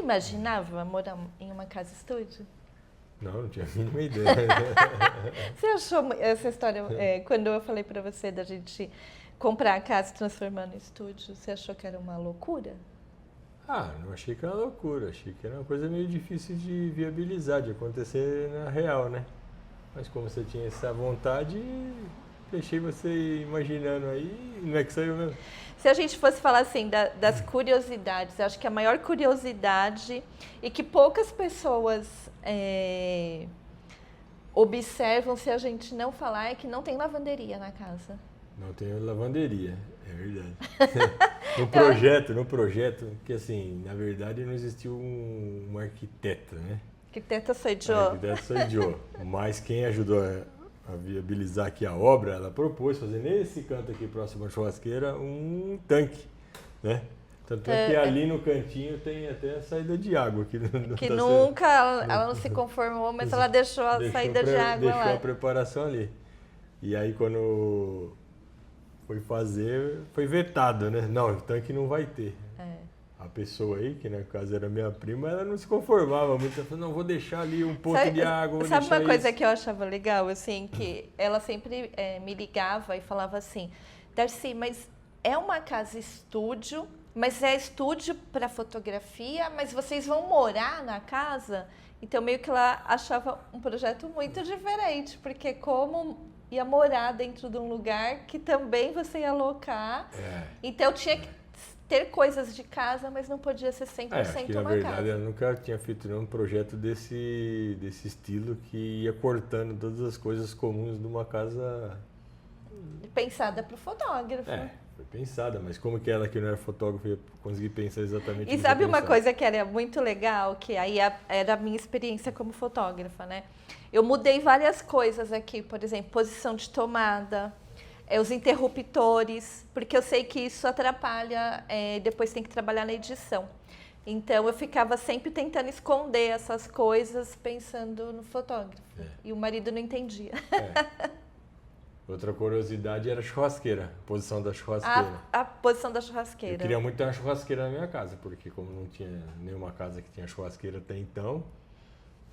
imaginava morar em uma casa estúdio? Não tinha a mínima ideia. Você achou essa história, quando eu falei para você da gente comprar a casa e transformar no estúdio, você achou que era uma loucura? Não achei que era loucura, achei que era uma coisa meio difícil de viabilizar, de acontecer na real, né? Mas como você tinha essa vontade, deixei você imaginando aí, não é que saiu mesmo. Se a gente fosse falar assim das curiosidades, eu acho que a maior curiosidade e que poucas pessoas observam se a gente não falar é que não tem lavanderia na casa. Não tem lavanderia, é verdade. No projeto, que assim, na verdade não existiu um arquiteto, né? Arquiteta sou eu. Arquiteto sou eu. Mas quem ajudou a viabilizar aqui a obra, ela propôs fazer nesse canto aqui próximo à churrasqueira um tanque, né? Tanto é que ali no cantinho tem até a saída de água. Aqui que nunca, ela não se conformou, mas ela deixou a saída de água lá. Deixou a preparação ali. E aí quando foi fazer, foi vetado, né? Não, o tanque não vai ter. A pessoa aí, que no caso era minha prima, ela não se conformava muito. Ela falou, não, vou deixar ali um ponto de água. Sabe uma coisa que eu achava legal, assim, que ela sempre me ligava e falava assim, Darcy, mas é uma casa estúdio, mas é estúdio para fotografia, mas vocês vão morar na casa? Então meio que ela achava um projeto muito diferente, porque como ia morar dentro de um lugar que também você ia alocar, então tinha que ter coisas de casa, mas não podia ser 100% uma casa. Na verdade, eu nunca tinha feito nenhum projeto desse estilo que ia cortando todas as coisas comuns de uma casa... Pensada para o fotógrafo. Foi pensada, mas como que ela que não era fotógrafa ia conseguir pensar exatamente E sabe uma coisa que era muito legal, que aí era a minha experiência como fotógrafa, né? Eu mudei várias coisas aqui, por exemplo, posição de tomada, os interruptores, porque eu sei que isso atrapalha, depois tem que trabalhar na edição. Então eu ficava sempre tentando esconder essas coisas pensando no fotógrafo. E o marido não entendia. Outra curiosidade era a churrasqueira, a posição da churrasqueira. A posição da churrasqueira. Eu queria muito ter uma churrasqueira na minha casa, porque como não tinha nenhuma casa que tinha churrasqueira até então,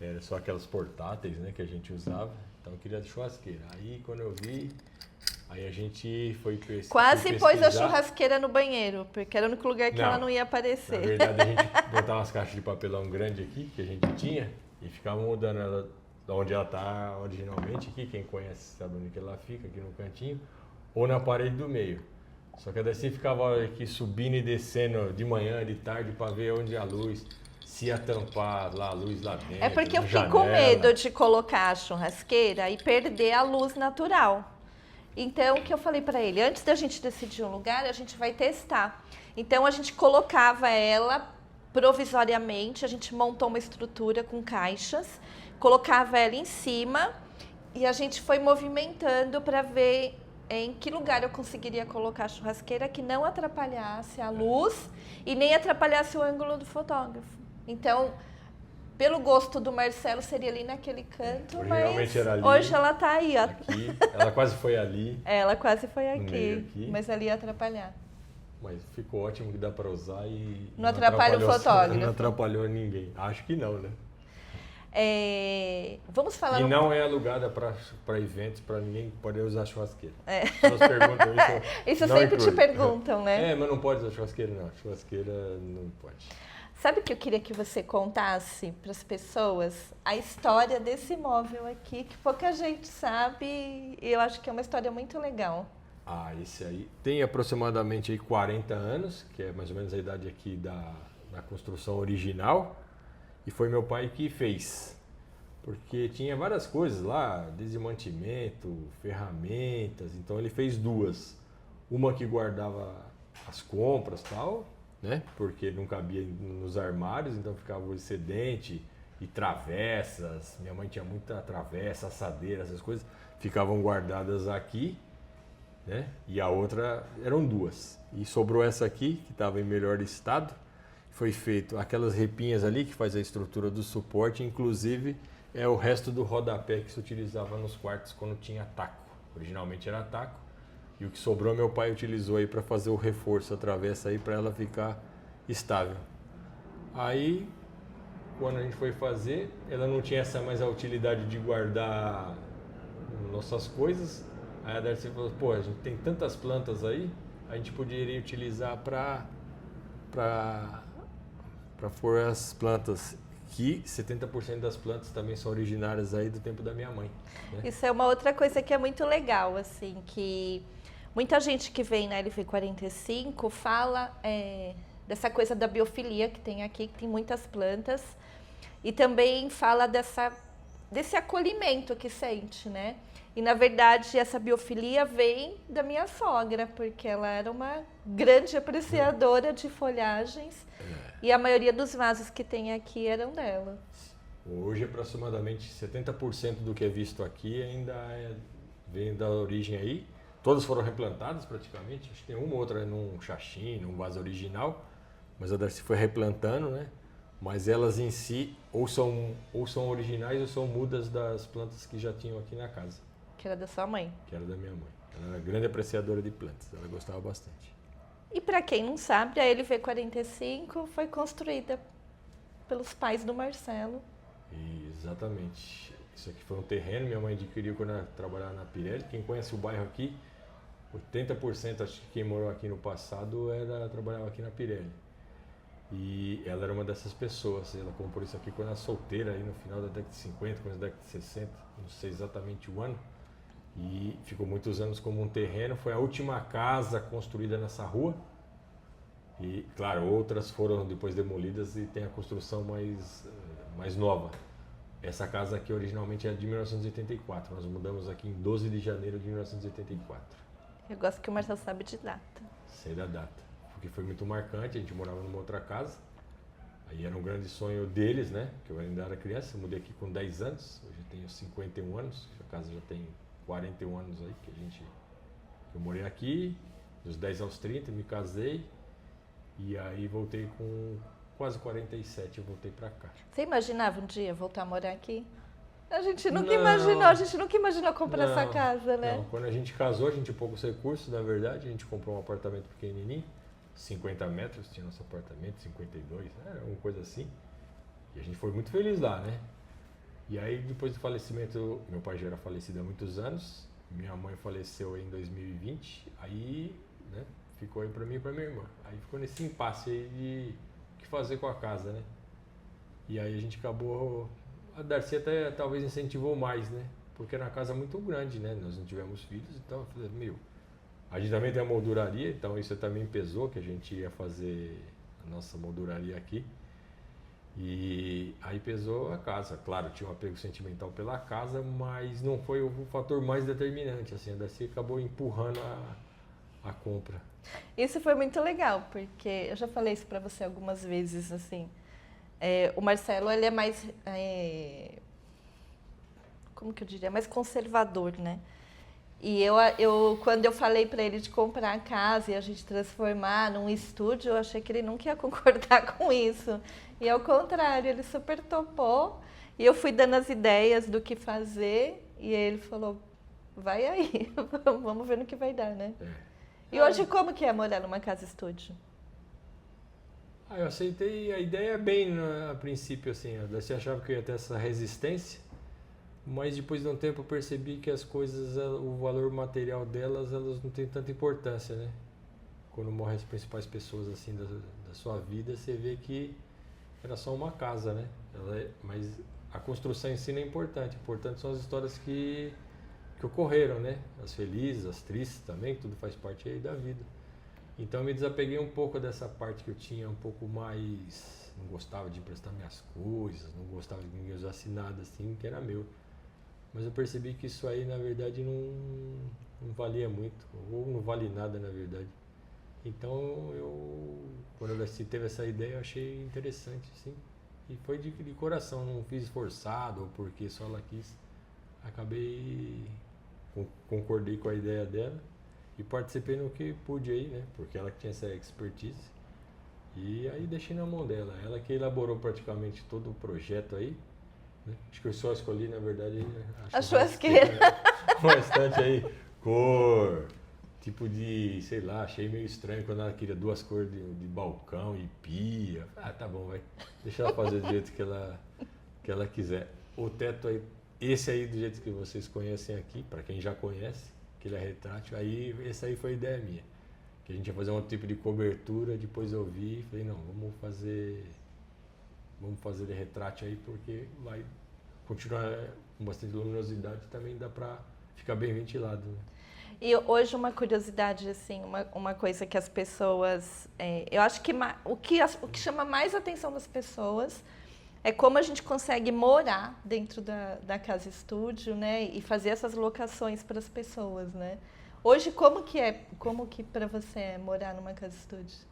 era só aquelas portáteis, né, que a gente usava, então eu queria churrasqueira. Aí quando eu vi, aí a gente foi pesquisar. Quase pôs a churrasqueira no banheiro, porque era o único lugar que ela não ia aparecer. Na verdade a gente botava umas caixas de papelão grande aqui, que a gente tinha, e ficava mudando ela de onde ela está originalmente aqui, quem conhece sabe onde que ela fica, aqui no cantinho, ou na parede do meio. Só que daí você ficava aqui subindo e descendo de manhã, de tarde, para ver onde a luz, se ia tampar lá a luz lá dentro. É porque eu fiquei com medo de colocar a churrasqueira e perder a luz natural. Então, o que eu falei para ele? Antes da gente decidir um lugar, a gente vai testar. Então, a gente colocava ela provisoriamente, a gente montou uma estrutura com caixas, colocava ela em cima e a gente foi movimentando para ver em que lugar eu conseguiria colocar a churrasqueira que não atrapalhasse a luz e nem atrapalhasse o ângulo do fotógrafo. Então, pelo gosto do Marcelo, seria ali naquele canto, mas era ali, hoje ela está aí. Ó. Aqui, ela quase foi ali. Ela quase foi aqui, mas ali ia atrapalhar. Mas ficou ótimo que dá para usar e não atrapalha o fotógrafo. Não atrapalhou ninguém. Acho que não, né? Vamos falar... E não é alugada para eventos, para ninguém poder usar churrasqueira. Elas perguntam isso sempre te perguntam, né? Mas não pode usar churrasqueira, não. Churrasqueira não pode. Sabe o que eu queria que você contasse para as pessoas? A história desse imóvel aqui, que pouca gente sabe e eu acho que é uma história muito legal. Esse aí tem aproximadamente aí 40 anos, que é mais ou menos a idade aqui da construção original. E foi meu pai que fez, porque tinha várias coisas lá, desde mantimento, ferramentas, então ele fez duas. Uma que guardava as compras e tal, né? Porque não cabia nos armários, então ficava o excedente e travessas. Minha mãe tinha muita travessa, assadeira, essas coisas, ficavam guardadas aqui, né? E a outra eram duas. E sobrou essa aqui, que estava em melhor estado. Foi feito aquelas repinhas ali que faz a estrutura do suporte, inclusive é o resto do rodapé que se utilizava nos quartos quando tinha taco. Originalmente era taco e o que sobrou meu pai utilizou aí para fazer o reforço, a travessa aí para ela ficar estável. Aí quando a gente foi fazer, ela não tinha essa mais a utilidade de guardar nossas coisas. Aí a Darcy falou, pô, a gente tem tantas plantas aí, a gente poderia utilizar para pôr as plantas, que 70% das plantas também são originárias aí do tempo da minha mãe. Né? Isso é uma outra coisa que é muito legal, assim, que muita gente que vem na LV45 fala dessa coisa da biofilia que tem aqui, que tem muitas plantas, e também fala desse acolhimento que sente, né? E, na verdade, essa biofilia vem da minha sogra, porque ela era uma grande apreciadora de folhagens e a maioria dos vasos que tem aqui eram dela. Hoje, aproximadamente 70% do que é visto aqui ainda vem da origem aí. Todas foram replantadas praticamente. Acho que tem uma ou outra num xaxim, num vaso original, mas a Darcy foi replantando, né? Mas elas em si ou são originais ou são mudas das plantas que já tinham aqui na casa. Que era da sua mãe. Que era da minha mãe. Ela era grande apreciadora de plantas, ela gostava bastante. E para quem não sabe, a LV45 foi construída pelos pais do Marcelo. Exatamente. Isso aqui foi um terreno, minha mãe adquiriu quando ela trabalhava na Pirelli. Quem conhece o bairro aqui, 80% acho que quem morou aqui no passado trabalhava aqui na Pirelli. E ela era uma dessas pessoas. Ela comprou isso aqui quando era solteira, aí no final da década de 50, começo da década de 60, não sei exatamente o ano. E ficou muitos anos como um terreno. Foi a última casa construída nessa rua. E, claro, outras foram depois demolidas e tem a construção mais nova. Essa casa aqui originalmente é de 1984. Nós mudamos aqui em 12 de janeiro de 1984. Eu gosto que o Marcelo sabe de data. Sei da data. Porque foi muito marcante. A gente morava numa outra casa. Aí era um grande sonho deles, né? Que eu ainda era criança. Eu mudei aqui com 10 anos. Hoje eu tenho 51 anos. A casa já tem 41 anos aí que eu morei aqui. Dos 10 aos 30 me casei. E aí voltei com quase 47, eu voltei pra cá. Você imaginava um dia voltar a morar aqui? A gente nunca imaginou comprar essa casa, né? Não, quando a gente casou, a gente tinha poucos recursos, na verdade. A gente comprou um apartamento pequenininho, 50 metros, tinha nosso apartamento, 52, era uma coisa assim. E a gente foi muito feliz lá, né? E aí, depois do falecimento, meu pai já era falecido há muitos anos, minha mãe faleceu em 2020, aí, né, ficou aí pra mim e pra minha irmã. Aí ficou nesse impasse aí de o que fazer com a casa, né? E aí a gente acabou, a Darcy até talvez incentivou mais, né? Porque era uma casa muito grande, né? Nós não tivemos filhos, então eu falei, a gente também tem a molduraria, então isso também pesou, que a gente ia fazer a nossa molduraria aqui. E aí pesou a casa. Claro, tinha um apego sentimental pela casa, mas não foi o fator mais determinante. Assim, a Darcy acabou empurrando a compra. Isso foi muito legal, porque eu já falei isso pra você algumas vezes, assim. O Marcelo, ele é mais, como que eu diria, mais conservador, né? E quando eu falei pra ele de comprar a casa e a gente transformar num estúdio, eu achei que ele nunca ia concordar com isso. E ao contrário, ele super topou. E eu fui dando as ideias do que fazer e ele falou, vai aí, vamos ver no que vai dar, né? E hoje, como que é morar numa casa estúdio? Eu aceitei a ideia bem a princípio, assim. Você achava que eu ia ter essa resistência, mas depois de um tempo eu percebi que as coisas, o valor material delas, elas não têm tanta importância, né? Quando morrem as principais pessoas, assim, da sua vida, você vê que era só uma casa, né? Mas a construção em si não é importante. Importante são as histórias que ocorreram, né? As felizes, as tristes também, tudo faz parte aí da vida. Então eu me desapeguei um pouco dessa parte que eu tinha um pouco mais... Não gostava de emprestar minhas coisas, não gostava de ninguém usasse nada assim, que era meu. Mas eu percebi que isso aí, na verdade, não valia muito, ou não vale nada, na verdade. Então, quando eu teve essa ideia, eu achei interessante, sim. E foi de coração, não fiz forçado, ou porque só ela quis. Acabei, concordei com a ideia dela e participei no que pude aí, né? Porque ela que tinha essa expertise. E aí deixei na mão dela. Ela que elaborou praticamente todo o projeto aí. Né? Acho que eu só escolhi, na verdade, a churrasqueira. Bastante aí, cor, tipo de, sei lá, achei meio estranho quando ela queria duas cores de balcão e pia. Tá bom, vai. Deixa ela fazer do jeito que ela quiser. O teto aí, esse aí do jeito que vocês conhecem aqui, para quem já conhece, que ele é retrátil, aí essa aí foi a ideia minha. Que a gente ia fazer um tipo de cobertura, depois eu vi e falei, não, vamos fazer de retrátil aí, porque vai continuar com bastante luminosidade e também dá para ficar bem ventilado, né? E hoje uma curiosidade, assim, uma coisa que as pessoas... eu acho que o que chama mais a atenção das pessoas é como a gente consegue morar dentro da casa estúdio, né? E fazer essas locações para as pessoas, né? Hoje, como que para você é morar numa casa estúdio?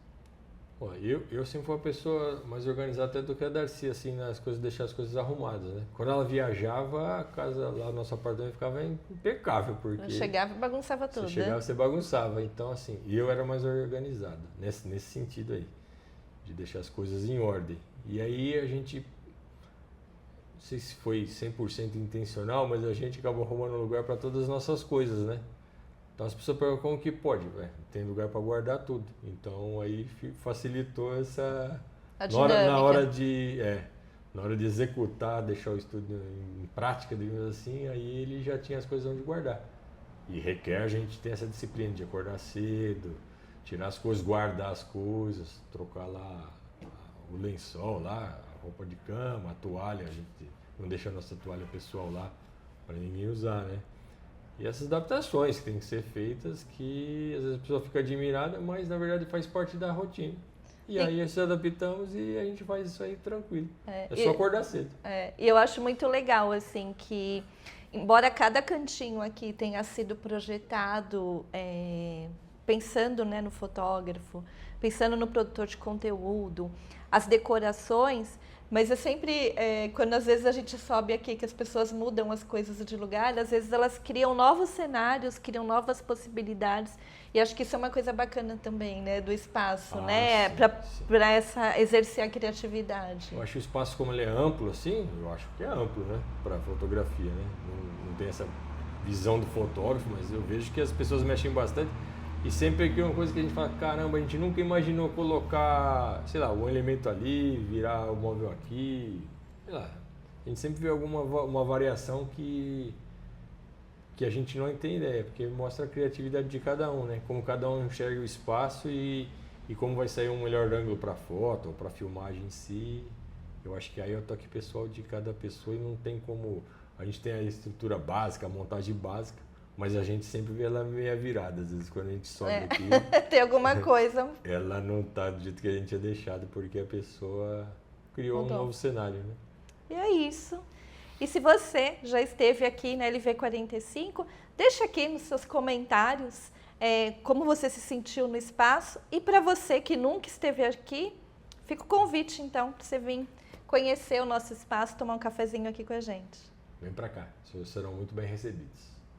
Bom, eu sempre fui uma pessoa mais organizada até do que a Darcy, assim, nas coisas, deixar as coisas arrumadas, né? Quando ela viajava, a casa lá, nosso apartamento ficava impecável, porque... Eu chegava e bagunçava tudo, Você chegava, né? você bagunçava. Então, assim, eu era mais organizado, nesse sentido aí, de deixar as coisas em ordem. E aí a gente, não sei se foi 100% intencional, mas a gente acabou arrumando lugar para todas as nossas coisas, né? Então as pessoas perguntam como que pode, tem lugar para guardar tudo. Então aí facilitou essa... A dinâmica. Na hora de executar, deixar o estúdio em prática, digamos assim, aí ele já tinha as coisas onde guardar. E requer a gente ter essa disciplina de acordar cedo, tirar as coisas, guardar as coisas, trocar lá o lençol lá, a roupa de cama, a toalha, a gente não deixa a nossa toalha pessoal lá para ninguém usar, né? E essas adaptações que têm que ser feitas, que às vezes a pessoa fica admirada, mas na verdade faz parte da rotina. E aí se adaptamos e a gente faz isso aí tranquilo. É só acordar cedo. E eu acho muito legal, assim, que embora cada cantinho aqui tenha sido projetado pensando, né, no fotógrafo, pensando no produtor de conteúdo, as decorações, mas é sempre, quando às vezes a gente sobe aqui, que as pessoas mudam as coisas de lugar, às vezes elas criam novos cenários, criam novas possibilidades, e acho que isso é uma coisa bacana também, né, do espaço, né, para exercer a criatividade. Eu acho que o espaço, como ele é amplo, assim, eu acho que é amplo, né, para fotografia, né, não tem essa visão do fotógrafo, mas eu vejo que as pessoas mexem bastante. E sempre aqui é uma coisa que a gente fala, caramba, a gente nunca imaginou colocar, sei lá, um elemento ali, virar o móvel aqui, sei lá. A gente sempre vê uma variação que a gente não tem ideia, porque mostra a criatividade de cada um, né? Como cada um enxerga o espaço e como vai sair um melhor ângulo para foto ou para filmagem em si. Eu acho que aí é o toque pessoal de cada pessoa e não tem como... A gente tem a estrutura básica, a montagem básica, mas a gente sempre vê ela meio virada, às vezes quando a gente sobe aqui. Tem alguma coisa. Ela não tá do jeito que a gente tinha deixado, porque a pessoa criou um novo cenário, né? E é isso. E se você já esteve aqui na LV45, deixa aqui nos seus comentários como você se sentiu no espaço. E para você que nunca esteve aqui, fica o convite então para você vir conhecer o nosso espaço, tomar um cafezinho aqui com a gente. Vem para cá, serão muito bem recebidos.